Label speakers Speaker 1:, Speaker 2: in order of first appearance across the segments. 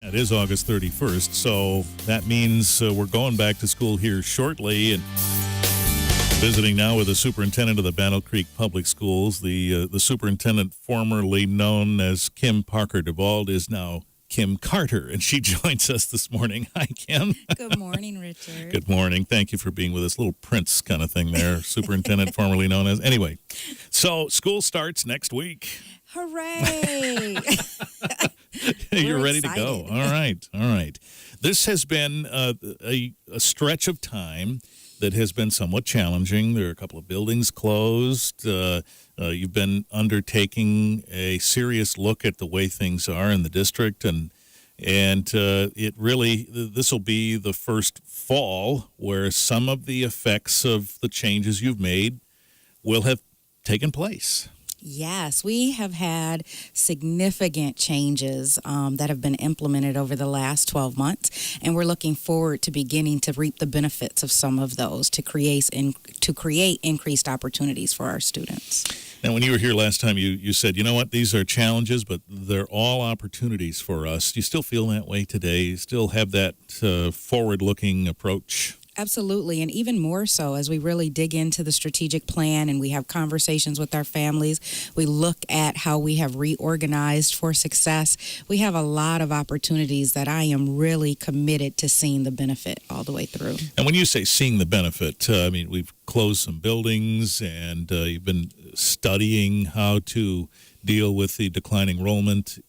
Speaker 1: It is August 31st, so that means we're going back to school here shortly. And visiting now with the superintendent of the Battle Creek Public Schools, the superintendent formerly known as Kim Parker-DeVauld is now Kim Carter, and she joins us this morning. Hi, Kim.
Speaker 2: Good morning, Richard.
Speaker 1: Good morning. Thank you for being with us. Little Prince kind of thing there, superintendent formerly known as. Anyway, so school starts next week.
Speaker 2: Hooray!
Speaker 1: You're ready to
Speaker 2: excited.
Speaker 1: go. All right. This has been a stretch of time that has been somewhat challenging. There are a couple of buildings closed. You've been undertaking a serious look at the way things are in the district, and it really, this will be the first fall where some of the effects of the changes you've made will have taken place.
Speaker 2: Yes, we have had significant changes that have been implemented over the last 12 months, and we're looking forward to beginning to reap the benefits of some of those to create increased opportunities for our students.
Speaker 1: Now, when you were here last time, you said, you know what, these are challenges, but they're all opportunities for us. Do you still feel that way today? You still have that forward-looking approach?
Speaker 2: Absolutely, and even more so as we really dig into the strategic plan and we have conversations with our families. We look at how we have reorganized for success. We have a lot of opportunities that I am really committed to seeing the benefit all the way through.
Speaker 1: And when you say seeing the benefit, I mean, we've closed some buildings and you've been studying how to deal with the declining enrollment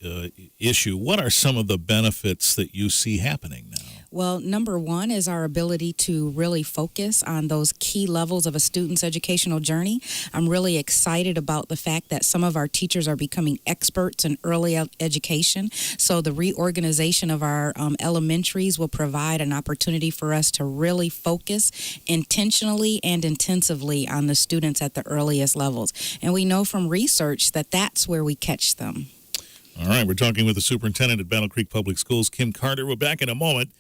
Speaker 1: issue. What are some of the benefits that you see happening now?
Speaker 2: Well, number one is our ability to really focus on those key levels of a student's educational journey. I'm really excited about the fact that some of our teachers are becoming experts in early education. So the reorganization of our elementaries will provide an opportunity for us to really focus intentionally and intensively on the students at the earliest levels. And we know from research that that's where we catch them.
Speaker 1: All right, we're talking with the superintendent at Battle Creek Public Schools, Kim Carter. We're back in a moment.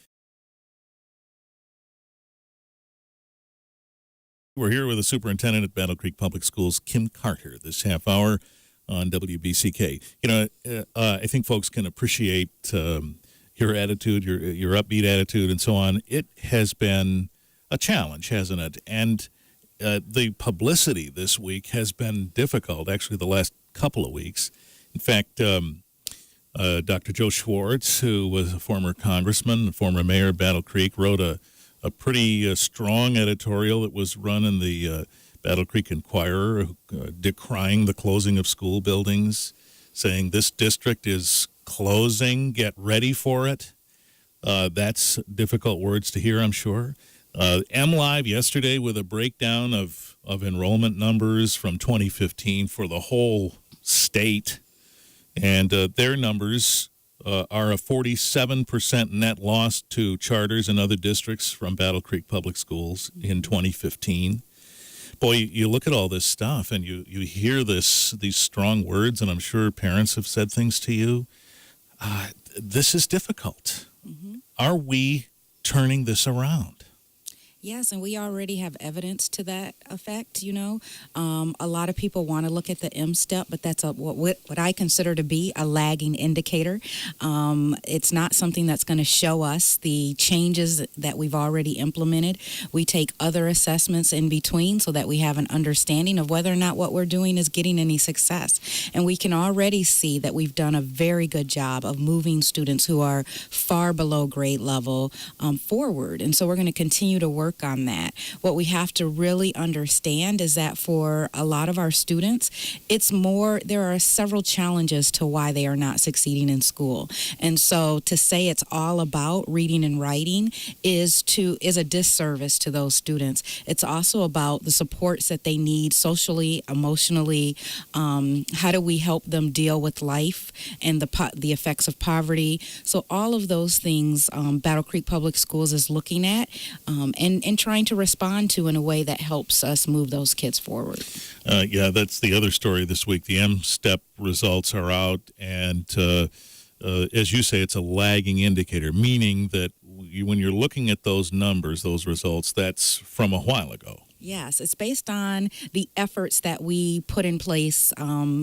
Speaker 1: We're here with the superintendent at Battle Creek Public Schools, Kim Carter, this half hour on WBCK. You know, I think folks can appreciate your attitude, your upbeat attitude, and so on. It has been a challenge, hasn't it? And the publicity this week has been difficult, actually the last couple of weeks. In fact, Dr. Joe Schwartz, who was a former congressman, former mayor of Battle Creek, wrote a pretty strong editorial that was run in the Battle Creek Inquirer, decrying the closing of school buildings, saying this district is closing, get ready for it. That's difficult words to hear, I'm sure. MLive yesterday with a breakdown of enrollment numbers from 2015 for the whole state, and their numbers are a 47% net loss to charters and other districts from Battle Creek Public Schools in 2015. Boy, you look at all this stuff and you hear these strong words, and I'm sure parents have said things to you. This is difficult. Mm-hmm. Are we turning this around?
Speaker 2: Yes, and we already have evidence to that effect, you know. A lot of people want to look at the M-step, but that's what I consider to be a lagging indicator. It's not something that's going to show us the changes that we've already implemented. We take other assessments in between so that we have an understanding of whether or not what we're doing is getting any success. And we can already see that we've done a very good job of moving students who are far below grade level forward. And so we're going to continue to work on that. What we have to really understand is that for a lot of our students, there are several challenges to why they are not succeeding in school. And so to say it's all about reading and writing is a disservice to those students. It's also about the supports that they need socially, emotionally. How do we help them deal with life and the effects of poverty? So all of those things Battle Creek Public Schools is looking at and trying to respond to in a way that helps us move those kids forward.
Speaker 1: Yeah, that's the other story this week. The M-STEP results are out, and as you say, it's a lagging indicator, meaning that when you're looking at those numbers, those results, that's from a while ago.
Speaker 2: Yes, it's based on the efforts that we put in place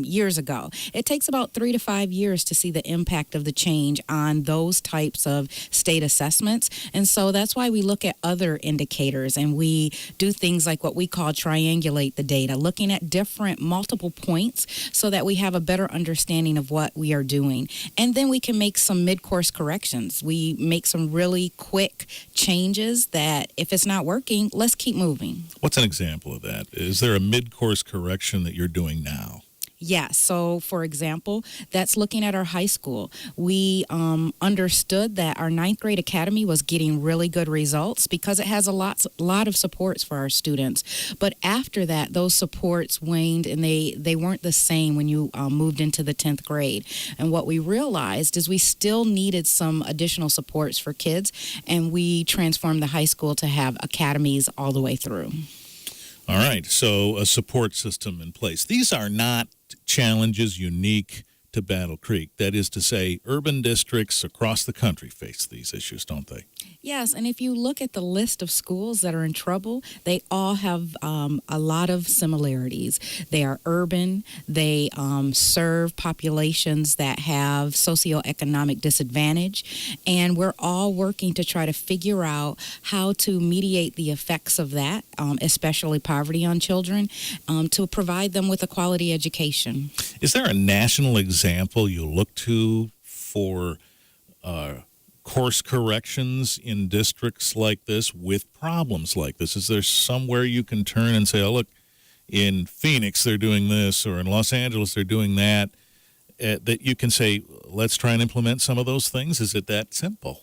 Speaker 2: years ago. It takes about 3 to 5 years to see the impact of the change on those types of state assessments. And so that's why we look at other indicators and we do things like what we call triangulate the data, looking at different multiple points so that we have a better understanding of what we are doing. And then we can make some mid-course corrections. We make some really quick changes that if it's not working, let's keep moving.
Speaker 1: What's an example of that? Is there a mid-course correction that you're doing now?
Speaker 2: Yes. So, for example, that's looking at our high school. We understood that our ninth grade academy was getting really good results because it has a lot of supports for our students. But after that, those supports waned and they weren't the same when you moved into the 10th grade. And what we realized is we still needed some additional supports for kids, and we transformed the high school to have academies all the way through.
Speaker 1: All right, so a support system in place. These are not challenges unique to Battle Creek. That is to say, urban districts across the country face these issues, don't they?
Speaker 2: Yes, and if you look at the list of schools that are in trouble, they all have a lot of similarities. They are urban. They serve populations that have socioeconomic disadvantage, and we're all working to try to figure out how to mediate the effects of that, especially poverty on children, to provide them with a quality education.
Speaker 1: Is there a national example you look to for course corrections in districts like this with problems like this? Is there somewhere you can turn and say, oh, look, in Phoenix they're doing this, or in Los Angeles they're doing that, that you can say, let's try and implement some of those things? Is it that simple?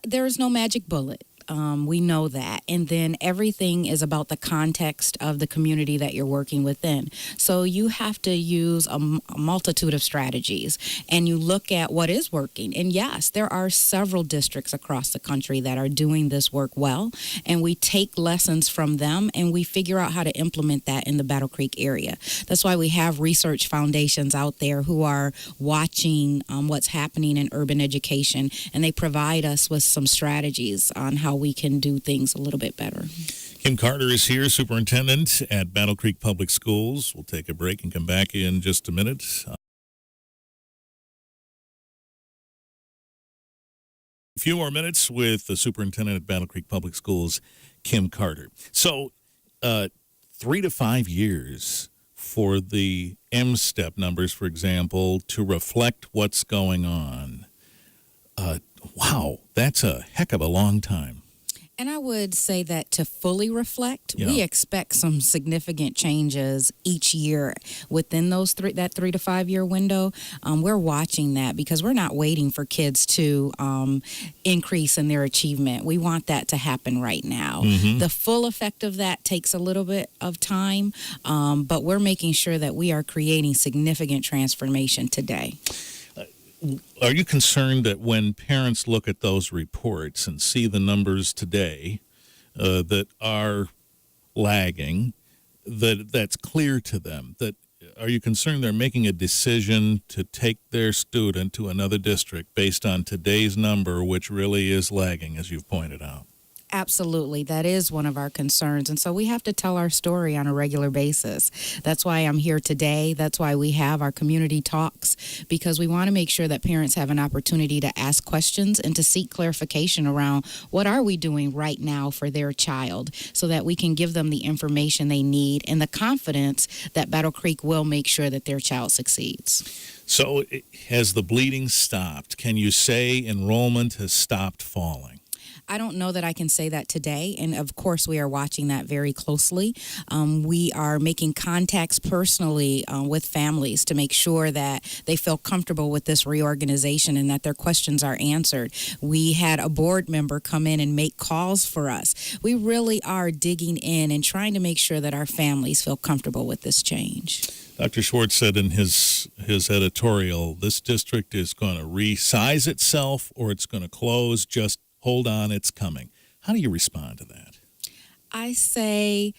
Speaker 2: There is no magic bullet. We know that. And then everything is about the context of the community that you're working within. So you have to use a multitude of strategies, and you look at what is working. And yes, there are several districts across the country that are doing this work well, and we take lessons from them and we figure out how to implement that in the Battle Creek area. That's why we have research foundations out there who are watching what's happening in urban education, and they provide us with some strategies on how we can do things a little bit better.
Speaker 1: Kim Carter is here, Superintendent at Battle Creek Public Schools. We'll take a break and come back in just a minute. A few more minutes with the Superintendent at Battle Creek Public Schools, Kim Carter. So 3 to 5 years for the M-STEP numbers, for example, to reflect what's going on. Wow, that's a heck of a long time.
Speaker 2: And I would say that to fully reflect,
Speaker 1: Yeah.
Speaker 2: we expect some significant changes each year within that 3 to 5 year window. We're watching that because we're not waiting for kids to increase in their achievement. We want that to happen right now.
Speaker 1: Mm-hmm.
Speaker 2: The full effect of that takes a little bit of time, but we're making sure that we are creating significant transformation today.
Speaker 1: Are you concerned that when parents look at those reports and see the numbers today that are lagging, that's clear to them? Are you concerned they're making a decision to take their student to another district based on today's number, which really is lagging, as you've pointed out?
Speaker 2: Absolutely. That is one of our concerns. And so we have to tell our story on a regular basis. That's why I'm here today. That's why we have our community talks, because we want to make sure that parents have an opportunity to ask questions and to seek clarification around what are we doing right now for their child so that we can give them the information they need and the confidence that Battle Creek will make sure that their child succeeds.
Speaker 1: So has the bleeding stopped? Can you say enrollment has stopped falling?
Speaker 2: I don't know that I can say that today, and of course we are watching that very closely. We are making contacts personally with families to make sure that they feel comfortable with this reorganization and that their questions are answered. We had a board member come in and make calls for us. We really are digging in and trying to make sure that our families feel comfortable with this change.
Speaker 1: Dr. Schwartz said in his editorial, this district is going to resize itself or it's going to close. Just hold on, it's coming. How do you respond to that?
Speaker 2: I say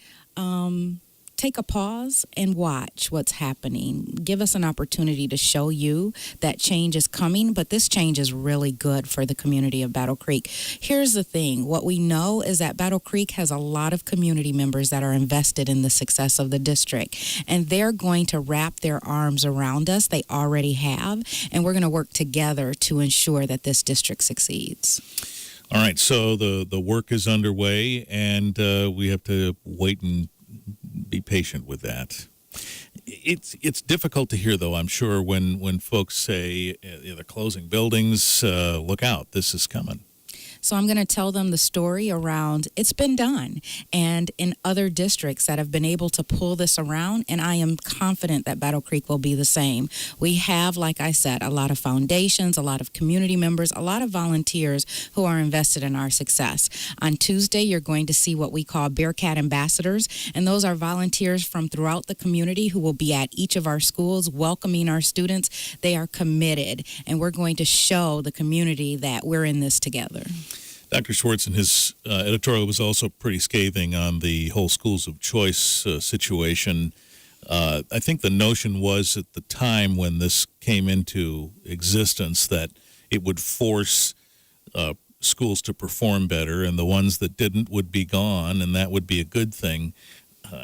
Speaker 2: take a pause and watch what's happening. Give us an opportunity to show you that change is coming, but this change is really good for the community of Battle Creek. Here's the thing. What we know is that Battle Creek has a lot of community members that are invested in the success of the district, and they're going to wrap their arms around us. They already have, and we're going to work together to ensure that this district succeeds.
Speaker 1: All right, so the work is underway, and we have to wait and be patient with that. It's difficult to hear, though, I'm sure, when folks say they're closing buildings, look out, this is coming.
Speaker 2: So I'm going to tell them the story around it's been done, and in other districts that have been able to pull this around, and I am confident that Battle Creek will be the same. We have, like I said, a lot of foundations, a lot of community members, a lot of volunteers who are invested in our success. On Tuesday, you're going to see what we call Bearcat Ambassadors, and those are volunteers from throughout the community who will be at each of our schools welcoming our students. They are committed, and we're going to show the community that we're in this together.
Speaker 1: Dr. Schwartz, in his editorial, was also pretty scathing on the whole schools of choice situation. I think the notion was at the time when this came into existence that it would force schools to perform better, and the ones that didn't would be gone, and that would be a good thing.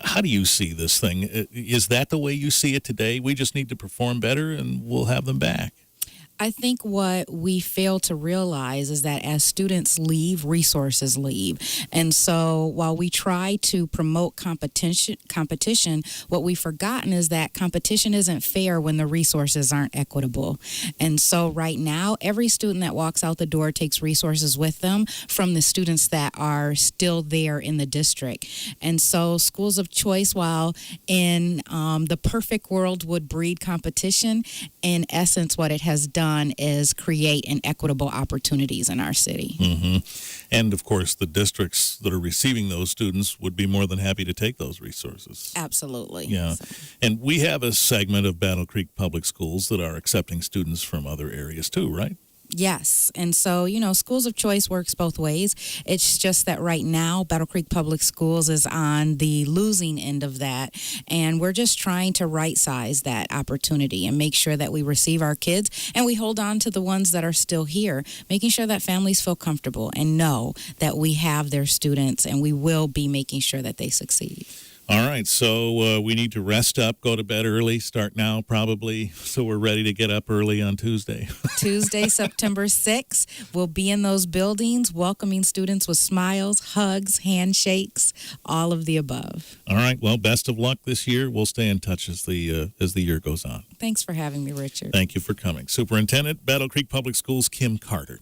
Speaker 1: How do you see this thing? Is that the way you see it today? We just need to perform better, and we'll have them back.
Speaker 2: I think what we fail to realize is that as students leave, resources leave. And so while we try to promote competition, what we've forgotten is that competition isn't fair when the resources aren't equitable. And so right now, every student that walks out the door takes resources with them from the students that are still there in the district. And so schools of choice, while in the perfect world would breed competition, in essence, what it has done is create inequitable opportunities in our city.
Speaker 1: Mm-hmm. And, of course, the districts that are receiving those students would be more than happy to take those resources.
Speaker 2: Absolutely.
Speaker 1: Yeah. So. And we have a segment of Battle Creek Public Schools that are accepting students from other areas, too, right?
Speaker 2: Yes. And so, schools of choice works both ways. It's just that right now, Battle Creek Public Schools is on the losing end of that. And we're just trying to right-size that opportunity and make sure that we receive our kids and we hold on to the ones that are still here, making sure that families feel comfortable and know that we have their students and we will be making sure that they succeed.
Speaker 1: All right, so we need to rest up, go to bed early, start now probably, so we're ready to get up early on Tuesday.
Speaker 2: Tuesday, September 6th, we'll be in those buildings welcoming students with smiles, hugs, handshakes, all of the above.
Speaker 1: All right, well, best of luck this year. We'll stay in touch as the year goes on.
Speaker 2: Thanks for having me, Richard.
Speaker 1: Thank you for coming. Superintendent, Battle Creek Public Schools, Kim Carter.